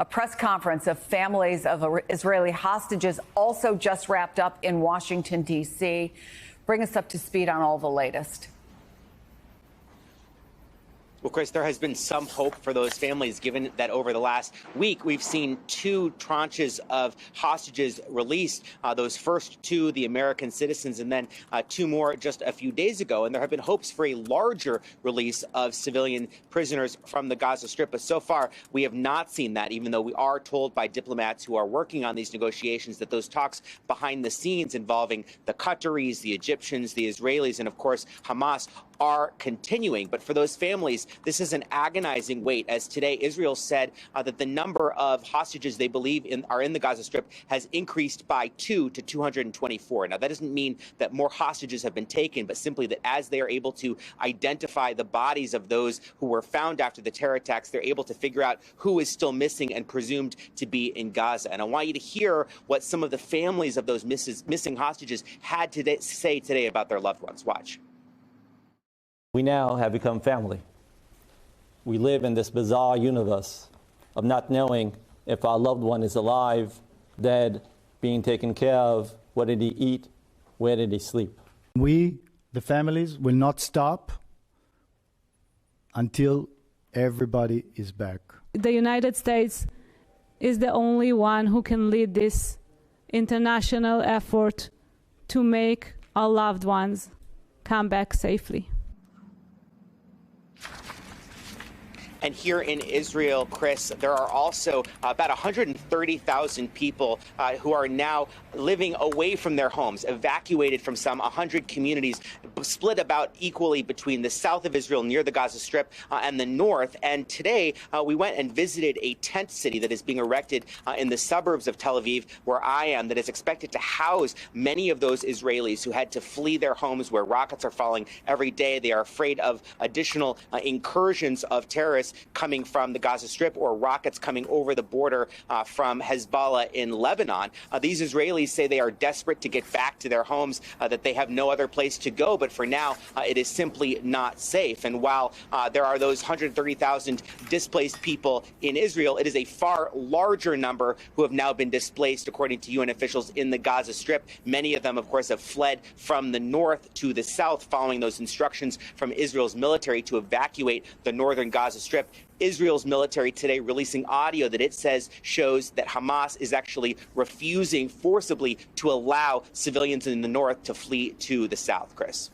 A press conference of families of Israeli hostages also just wrapped up in Washington, D.C. Bring us up to speed on all the latest. Well, Chris, there has been some hope for those families, given that over the last week, we've seen 2 tranches of hostages released. Those first 2, the American citizens, and then 2 more just a few days ago. And there have been hopes for a larger release of civilian prisoners from the Gaza Strip. But so far, we have not seen that, even though we are told by diplomats who are working on these negotiations that those talks behind the scenes involving the Qataris, the Egyptians, the Israelis, and of course, Hamas are continuing. But for those families, this is an agonizing wait, as today Israel said that the number of hostages they believe are in the Gaza Strip has increased by 2 to 224. Now, that doesn't mean that more hostages have been taken, but simply that as they are able to identify the bodies of those who were found after the terror attacks, they're able to figure out who is still missing and presumed to be in Gaza. And I want you to hear what some of the families of those missing hostages had to say today about their loved ones. Watch. We now have become family. We live in this bizarre universe of not knowing if our loved one is alive, dead, being taken care of, what did he eat, where did he sleep. We, the families, will not stop until everybody is back. The United States is the only one who can lead this international effort to make our loved ones come back safely. And here in Israel, Chris, there are also about 130,000 people who are now living away from their homes, evacuated from some 100 communities, split about equally between the south of Israel near the Gaza Strip and the north. And today we went and visited a tent city that is being erected in the suburbs of Tel Aviv, where I am, that is expected to house many of those Israelis who had to flee their homes, where rockets are falling every day. They are afraid of additional incursions of terrorists coming from the Gaza Strip or rockets coming over the border from Hezbollah in Lebanon. These Israelis say they are desperate to get back to their homes, that they have no other place to go. But for now, it is simply not safe. And while there are those 130,000 displaced people in Israel, it is a far larger number who have now been displaced, according to UN officials, in the Gaza Strip. Many of them, of course, have fled from the north to the south following those instructions from Israel's military to evacuate the northern Gaza Strip. Israel's military today releasing audio that it says shows that Hamas is actually refusing forcibly to allow civilians in the north to flee to the south. Chris.